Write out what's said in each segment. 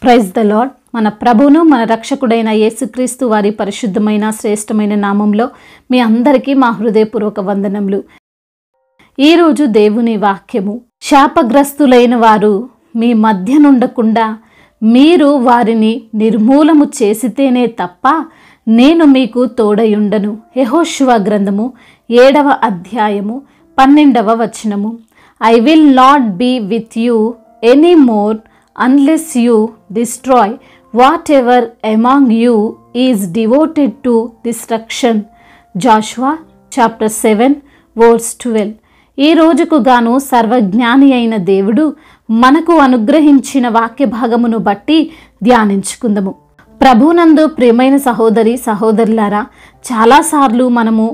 Praise the lord. మన ప్రభువును మన రక్షకుడైన యేసుక్రీస్తు వారి పరిశుద్ధమైన శ్రేష్టమైన నామంలో మీ అందరికీ మా హృదయపూర్వక వందనములు. ఈరోజు దేవుని వాక్యము, శాపగ్రస్తులైన వారు మీ మధ్య నుండకుండా మీరు వారిని నిర్మూలము చేసితేనే తప్ప నేను మీకు తోడయుండను. యెహోషువ గ్రంథము 7వ అధ్యాయము 12వ వచనము. I will not be with you any more unless you destroy whatever among you is devoted to destruction. Joshua chapter 7 verse 12. ఈ రోజుకు గాను సర్వజ్ఞాని అయిన దేవుడు మనకు అనుగ్రహించిన వాక్య భాగమును బట్టి ధ్యానించుకుందాము. ప్రభునందు ప్రియమైన సహోదరి సహోదరులారా, చాలాసార్లు మనము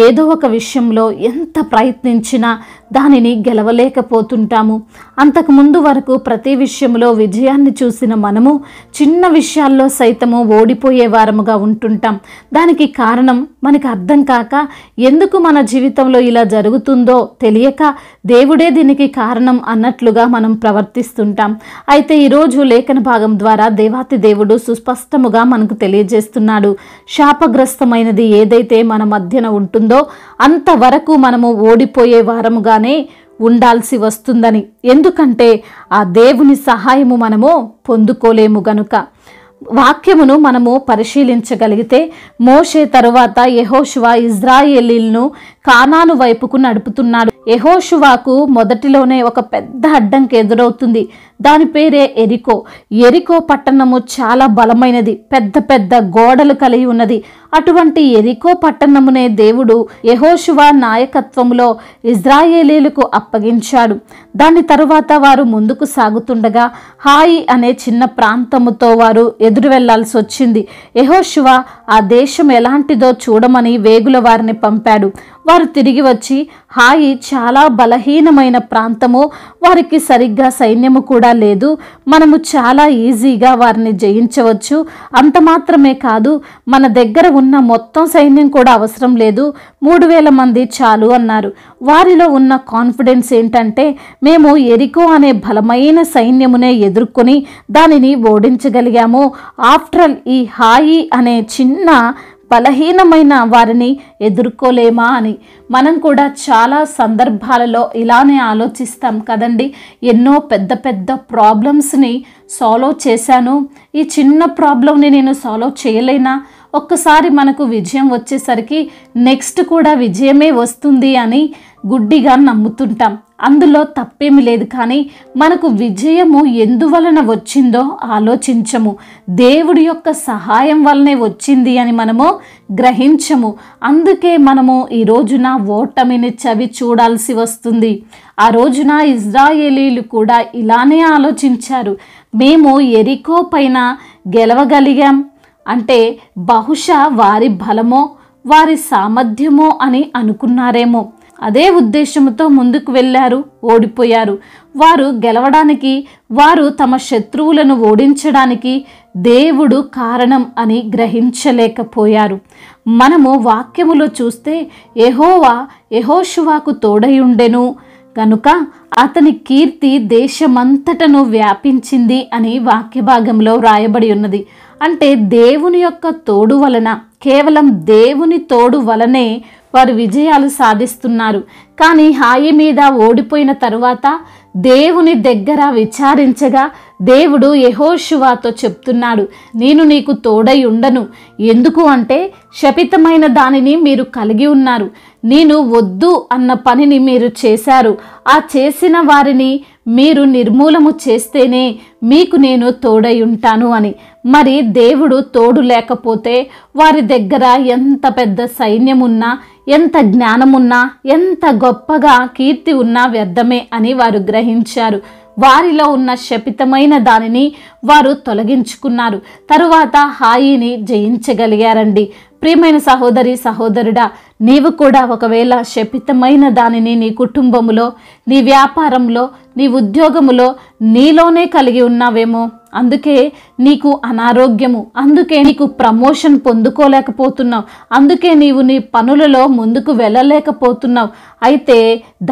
ఏదో ఒక విషయంలో ఎంత ప్రయత్నించినా దానిని గెలవలేకపోతుంటాము. అంతకుముందు వరకు ప్రతి విషయంలో విజయాన్ని చూసిన మనము చిన్న విషయాల్లో సైతము ఓడిపోయే వారముగా ఉంటుంటాం. దానికి కారణం మనకు అర్థం కాక, ఎందుకు మన జీవితంలో ఇలా జరుగుతుందో తెలియక దేవుడే దీనికి కారణం అన్నట్లుగా మనం ప్రవర్తిస్తుంటాం. అయితే ఈరోజు లేఖన భాగం ద్వారా దేవాతి దేవుడు సుస్పష్టముగా మనకు తెలియజేస్తున్నాడు. శాపగ్రస్తమైనది ఏదైతే మన మధ్యన ఉంటుందో అంతవరకు మనము ఓడిపోయే వారముగానే ఉండాల్సి వస్తుందని. ఎందుకంటే ఆ దేవుని సహాయము మనము పొందుకోలేము గనుక. వాక్యమును మనము పరిశీలించగలిగితే, మోషే తరువాత యెహోషువ ఇజ్రాయేలీలను కానాను వైపుకు నడుపుతున్నాడు. యెహోషువాకు మొదటిలోనే ఒక పెద్ద అడ్డంకి ఎదురవుతుంది. దాని పేరే ఎరికో. ఎరికో పట్టణము చాలా బలమైనది, పెద్ద పెద్ద గోడలు కలిగి ఉన్నది. అటువంటి ఎరికో పట్టణమునే దేవుడు యెహోషువ నాయకత్వంలో ఇజ్రాయేలీలకు అప్పగించాడు. దాని తరువాత వారు ముందుకు సాగుతుండగా హాయి అనే చిన్న ప్రాంతముతో వారు ఎదురు వెళ్లాల్సి వచ్చింది. యెహోషువ ఆ దేశం ఎలాంటిదో చూడమని వేగుల వారిని పంపాడు. వారు తిరిగి వచ్చి, హాయి చాలా బలహీనమైన ప్రాంతము, వారికి సరిగ్గా సైన్యము కూడా లేదు, మనము చాలా ఈజీగా వారిని జయించవచ్చు, అంత మాత్రమే కాదు మన దగ్గర ఉన్న మొత్తం సైన్యం కూడా అవసరం లేదు, 3000 మంది చాలు అన్నారు. వారిలో ఉన్న కాన్ఫిడెన్స్ ఏంటంటే, మేము ఎరికో అనే బలమైన సైన్యమునే ఎదుర్కొని దానిని ఓడించగలిగాము, ఆఫ్టర్ ఆల్ ఈ హాయి అనే చిన్న బలహీనమైన వారిని ఎదుర్కోలేమా అని. మనం కూడా చాలా సందర్భాలలో ఇలానే ఆలోచిస్తాం కదండి. ఎన్నో పెద్ద పెద్ద ప్రాబ్లమ్స్ని సాల్వ్ చేశాను, ఈ చిన్న ప్రాబ్లంని నేను సాల్వ్ చేయలేనా? ఒక్కసారి మనకు విజయం వచ్చేసరికి నెక్స్ట్ కూడా విజయమే వస్తుంది అని గుడ్డిగా నమ్ముతుంటాం. అందులో తప్పేమి లేదు, కానీ మనకు విజయము ఎందువలన వచ్చిందో ఆలోచించము. దేవుడి యొక్క సహాయం వల్లనే వచ్చింది అని మనము గ్రహించము. అందుకే మనము ఈ రోజున ఓటమిని చవి చూడాల్సి వస్తుంది. ఆ రోజున ఇజ్రాయేలీలు కూడా ఇలానే ఆలోచించారు. మేము ఎరికో పైన గెలవగలిగాం అంటే బహుశా వారి బలమో వారి సామర్థ్యమో అని అనుకున్నారేమో. అదే ఉద్దేశంతో ముందుకు వెళ్ళారు, ఓడిపోయారు. వారు గెలవడానికి, వారు తమ శత్రువులను ఓడించడానికి దేవుడు కారణం అని గ్రహించలేకపోయారు. మనము వాక్యములో చూస్తే, యెహోవా యెహోషువాకు తోడయుండెను కనుక అతని కీర్తి దేశమంతటను వ్యాపించింది అని వాక్య భాగంలో వ్రాయబడి ఉన్నది. అంటే దేవుని యొక్క తోడు వలన, కేవలం దేవుని తోడు వలనే వారు విజయాలు సాధిస్తున్నారు. కానీ హాయి మీద ఓడిపోయిన తరువాత దేవుని దగ్గర విచారించగా దేవుడు యెహోషువాతో చెప్తున్నాడు, నేను నీకు తోడై ఉండను. ఎందుకు అంటే శపితమైన దానిని మీరు కలిగి ఉన్నారు, నేను వద్దు అన్న పనిని మీరు చేశారు, ఆ చేసిన వారిని మీరు నిర్మూలము చేస్తేనే మీకు నేను తోడై ఉంటాను అని. మరి దేవుడు తోడు లేకపోతే వారి దగ్గర ఎంత పెద్ద సైన్యమున్నా, ఎంత జ్ఞానమున్నా, ఎంత గొప్పగా కీర్తి ఉన్నా వ్యర్థమే అని వారు గ్రహించారు. వారిలో ఉన్న శపితమైన దానిని వారు తొలగించుకున్నారు. తరువాత హాయిని జయించగలిగారండి. ప్రియమైన సహోదరి సహోదరుడా, నీవు కూడా ఒకవేళ శపితమైన దానిని నీ కుటుంబములో, నీ వ్యాపారంలో, నీ ఉద్యోగములో నీలోనే కలిగి ఉన్నావేమో. అందుకే నీకు అనారోగ్యము, అందుకే నీకు ప్రమోషన్ పొందుకోలేకపోతున్నావు, అందుకే నీవు నీ పనులలో ముందుకు వెళ్ళలేకపోతున్నావు. అయితే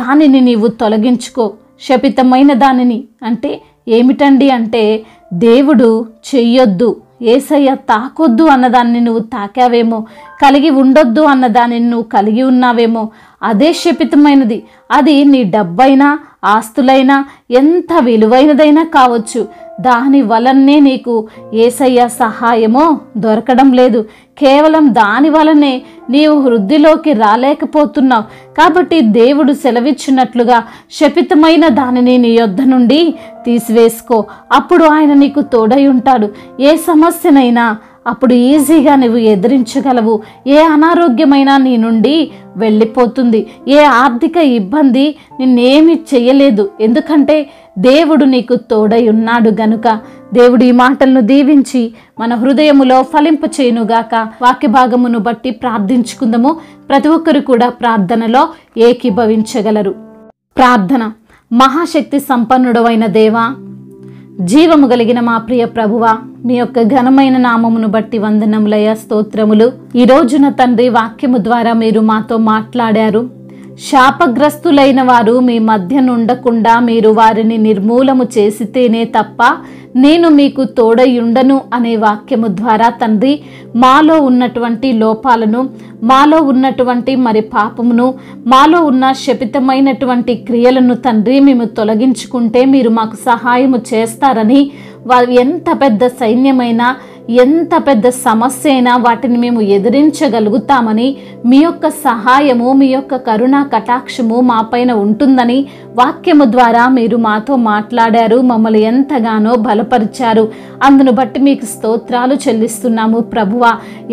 దానిని నీవు తొలగించుకో. శపితమైన దానిని అంటే ఏమిటండి అంటే దేవుడు చెయ్యొద్దు, యేసయ్య తాకొద్దు అన్నదాన్ని నువ్వు తాకావేమో, కలిగి ఉండొద్దు అన్నదాన్ని నువ్వు కలిగి ఉన్నావేమో. అదే శపితమైనది. అది నీ డబ్బైనా ఆస్తులైనా ఎంత విలువైనదైనా కావచ్చు. దాని వలనే నీకు యేసయ్య సహాయమో దొరకడం లేదు. కేవలం దాని వలనే నీవు వృద్ధిలోకి రాలేకపోతున్నావు. కాబట్టి దేవుడు సెలవిచ్చినట్లుగా శపితమైన దానిని నీ యొద్ద నుండి తీసివేసుకో. అప్పుడు ఆయన నీకు తోడై ఉంటాడు. ఏ సమస్యనైనా అప్పుడు ఈజీగా నువ్వు ఎదిరించగలవు. ఏ అనారోగ్యమైనా నీ నుండి వెళ్ళిపోతుంది. ఏ ఆర్థిక ఇబ్బంది నిన్నేమి చెయ్యలేదు. ఎందుకంటే దేవుడు నీకు తోడై ఉన్నాడు గనుక. దేవుడు ఈ మాటలను దీవించి మన హృదయములో ఫలింప చేయునుగాక. వాక్య భాగమును బట్టి ప్రార్థించుకుందాము. ప్రతి ఒక్కరు కూడా ప్రార్థనలో ఏకీభవించగలరు. ప్రార్థన. మహాశక్తి సంపన్నుడవైన దేవా, జీవము కలిగిన మా ప్రియ ప్రభువా, మీ యొక్క ఘనమైన నామమును బట్టి వందనములయ్యా, స్తోత్రములు. ఈ రోజున తండ్రి వాక్యము ద్వారా మీరు మాతో మాట్లాడారు. శాపగ్రస్తులైన వారు మీ మధ్య నుండకుండా మీరు వారిని నిర్మూలము చేసితేనే తప్ప నేను మీకు తోడయుండను అనే వాక్యము ద్వారా తండ్రి మాలో ఉన్నటువంటి లోపాలను, మాలో ఉన్నటువంటి మరి పాపమును, మాలో ఉన్న శపితమైనటువంటి క్రియలను తండ్రి మేము తొలగించుకుంటే మీరు మాకు సహాయము చేస్తారని, వారు ఎంత పెద్ద సైన్యమైనా ఎంత పెద్ద సమస్య అయినా వాటిని మేము ఎదిరించగలుగుతామని, మీ యొక్క సహాయము, మీ యొక్క కరుణా కటాక్షము మా పైన ఉంటుందని వాక్యము ద్వారా మీరు మాతో మాట్లాడారు. మమ్మల్ని ఎంతగానో బలపరిచారు. అందును బట్టి మీకు స్తోత్రాలు చెల్లిస్తున్నాము ప్రభువా.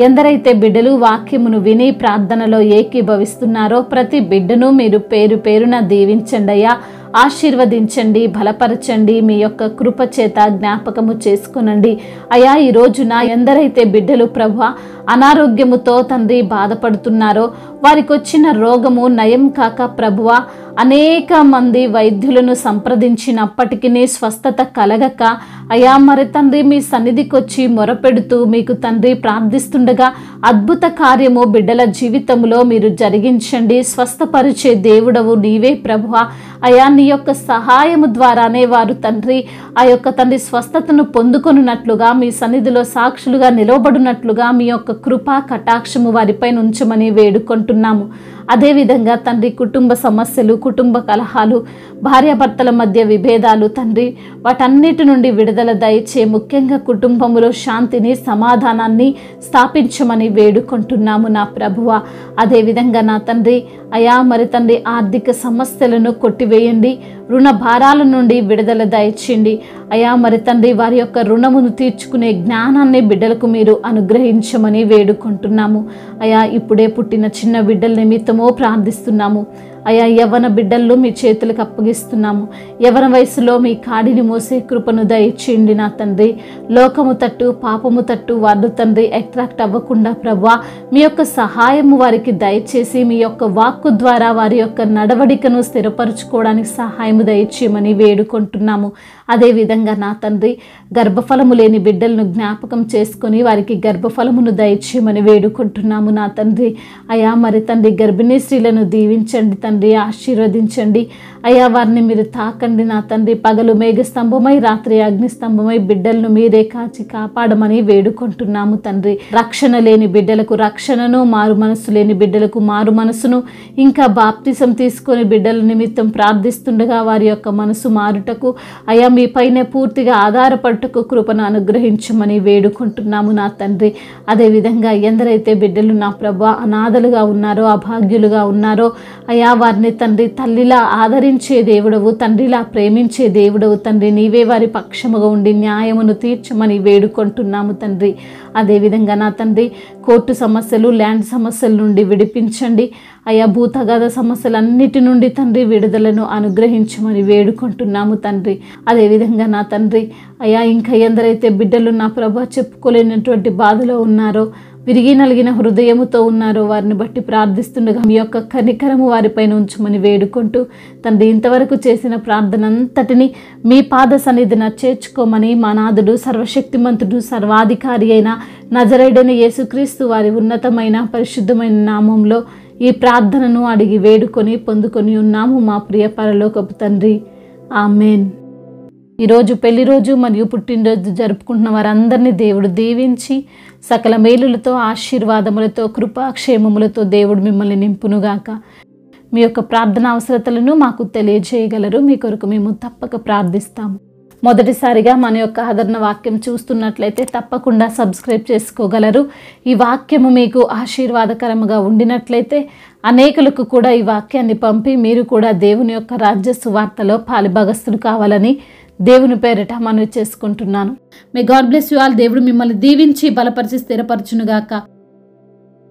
ఎందరైతే బిడ్డలు వాక్యమును విని ప్రార్థనలో ఏకీభవిస్తున్నారో ప్రతి బిడ్డను మీరు పేరు పేరున దీవించండి అయ్యా. ఆశీర్వదించండి, బలపరచండి, మీ యొక్క కృప చేత జ్ఞాపకము చేసుకునండి అయా. ఈ రోజున ఎందరైతే బిడ్డలు ప్రభువా అనారోగ్యముతో తండ్రి బాధపడుతున్నారో, వారికి వచ్చిన రోగము నయం కాక ప్రభువా అనేక మంది వైద్యులను సంప్రదించినప్పటికీ స్వస్థత కలగక అయా మరి తండ్రి మీ సన్నిధికి వచ్చి మొరపెడుతూ మీకు తండ్రి ప్రార్థిస్తుండగా అద్భుత కార్యము బిడ్డల జీవితంలో మీరు జరిగించండి. స్వస్థపరిచే దేవుడవు నీవే ప్రభువా. అయా నీ యొక్క సహాయము ద్వారానే వారు తండ్రి ఆ యొక్క తండ్రి స్వస్థతను పొందుకొనున్నట్లుగా, మీ సన్నిధిలో సాక్షులుగా నిలవబడినట్లుగా మీ యొక్క కృపా కటాక్షము వారిపైన ఉంచమని వేడుకుంటున్నాము. అదేవిధంగా తండ్రి కుటుంబ సమస్యలు, కుటుంబ కలహాలు, భార్యాభర్తల మధ్య విభేదాలు తండ్రి వాటన్నిటి నుండి విడుదల దయచే, ముఖ్యంగా కుటుంబములో శాంతిని, సమాధానాన్ని స్థాపించమని వేడుకుంటున్నాము నా ప్రభువా. అదేవిధంగా నా తండ్రి అయా మరి తండ్రి ఆర్థిక సమస్యలను కొట్టివేయండి. రుణ భారాల నుండి విడుదల దయచేయండి అయా. మరి తండ్రి వారి యొక్క రుణమును తీర్చుకునే జ్ఞానాన్ని బిడ్డలకు మీరు అనుగ్రహించమని వేడుకుంటున్నాము అయా. ఇప్పుడే పుట్టిన చిన్న బిడ్డల నిమిత్తమో ప్రార్థిస్తున్నాము అయా. యవ్వన బిడ్డల్లో మీ చేతులకు అప్పగిస్తున్నాము. యవ్వన వయసులో మీ కాడిని మోసే కృపను దయచేయండి నా తండ్రి. లోకము తట్టు, పాపము తట్టు వారు తండ్రి అట్రాక్ట్ అవ్వకుండా ప్రభువా మీ యొక్క సహాయము వారికి దయచేసి, మీ యొక్క వాక్కు ద్వారా వారి యొక్క నడవడికను స్థిరపరచుకోవడానికి సహాయము దయచేయమని వేడుకుంటున్నాము. అదేవిధంగా నా తండ్రి గర్భఫలము లేని బిడ్డలను జ్ఞాపకం చేసుకొని వారికి గర్భఫలమును దయచేయమని వేడుకుంటున్నాము నా తండ్రి అయా. మరి తండ్రి గర్భిణీ స్త్రీలను దీవించండి తండ్రి, ఆశీర్వదించండి అయ్యా. వారిని మీరు తాకండి నా తండ్రి. పగలు మేఘస్తంభమై, రాత్రి అగ్నిస్తంభమై బిడ్డలను మీరే కాచి కాపాడమని వేడుకుంటున్నాము తండ్రి. రక్షణ లేని బిడ్డలకు రక్షణను, మారు మనసు లేని బిడ్డలకు మారు మనసును, ఇంకా బాప్తిసం తీసుకొని బిడ్డల నిమిత్తం ప్రార్థిస్తుండగా వారి యొక్క మనసు మారుటకు అయా మీ పైన పూర్తిగా ఆధారపడటకు కృపను అనుగ్రహించమని వేడుకుంటున్నాము నా తండ్రి. అదేవిధంగా ఎందరైతే బిడ్డలు నా ప్రభా అనాథలుగా ఉన్నారో, అభాగ్యులుగా ఉన్నారో అయా వారిని తండ్రి తల్లిలా ఆదరించే దేవుడవు, తండ్రిలా ప్రేమించే దేవుడవు తండ్రి. నీవే వారి పక్షముగా ఉండి న్యాయమును తీర్చమని వేడుకుంటున్నాము తండ్రి. అదేవిధంగా నా తండ్రి కోర్టు సమస్యలు, ల్యాండ్ సమస్యల నుండి విడిపించండి అయా. భూతగాథ సమస్యలన్నిటి నుండి తండ్రి విడుదలను అనుగ్రహించమని వేడుకుంటున్నాము తండ్రి. అదేవిధంగా నా తండ్రి అయా ఇంకా ఎందరైతే బిడ్డలు నా ప్రభా చెప్పుకోలేనటువంటి బాధలో ఉన్నారో, విరిగి నలిగిన హృదయముతో ఉన్నారో వారిని బట్టి ప్రార్థిస్తుండగా మీ యొక్క కనికరము వారిపైన ఉంచమని వేడుకుంటూ తండ్రి ఇంతవరకు చేసిన ప్రార్థన అంతటిని మీ పాద సన్నిధిన చేర్చుకోమని మా నాథుడు, సర్వశక్తిమంతుడు, సర్వాధికారి అయిన నజరేయుడైన యేసుక్రీస్తు వారి ఉన్నతమైన పరిశుద్ధమైన నామంలో ఈ ప్రార్థనను అడిగి వేడుకొని పొందుకొని ఉన్నాము మా ప్రియ పరలోకపు తండ్రి. ఆమెన్. ఈరోజు పెళ్లి రోజు మరియు పుట్టినరోజు జరుపుకుంటున్న వారందరినీ దేవుడు దీవించి సకల మేలులతో, ఆశీర్వాదములతో, కృపాక్షేమములతో దేవుడు మిమ్మల్ని నింపునుగాక. మీ యొక్క ప్రార్థన అవసరతలను మాకు తెలియజేయగలరు. మీ కొరకు మేము తప్పక ప్రార్థిస్తాము. మొదటిసారిగా మన యొక్క ఆదరణ వాక్యం చూస్తున్నట్లయితే తప్పకుండా సబ్స్క్రైబ్ చేసుకోగలరు. ఈ వాక్యము మీకు ఆశీర్వాదకరముగా ఉండినట్లయితే అనేకులకు కూడా ఈ వాక్యాన్ని పంపి మీరు కూడా దేవుని యొక్క రాజ్య సువార్తలో పాలిభాగస్తులు కావాలని దేవుని పేరిట మనవి చేసుకుంటున్నాను. May God bless you all. దేవుడు మిమ్మల్ని దీవించి బలపరిచి స్థిరపరచునుగాక.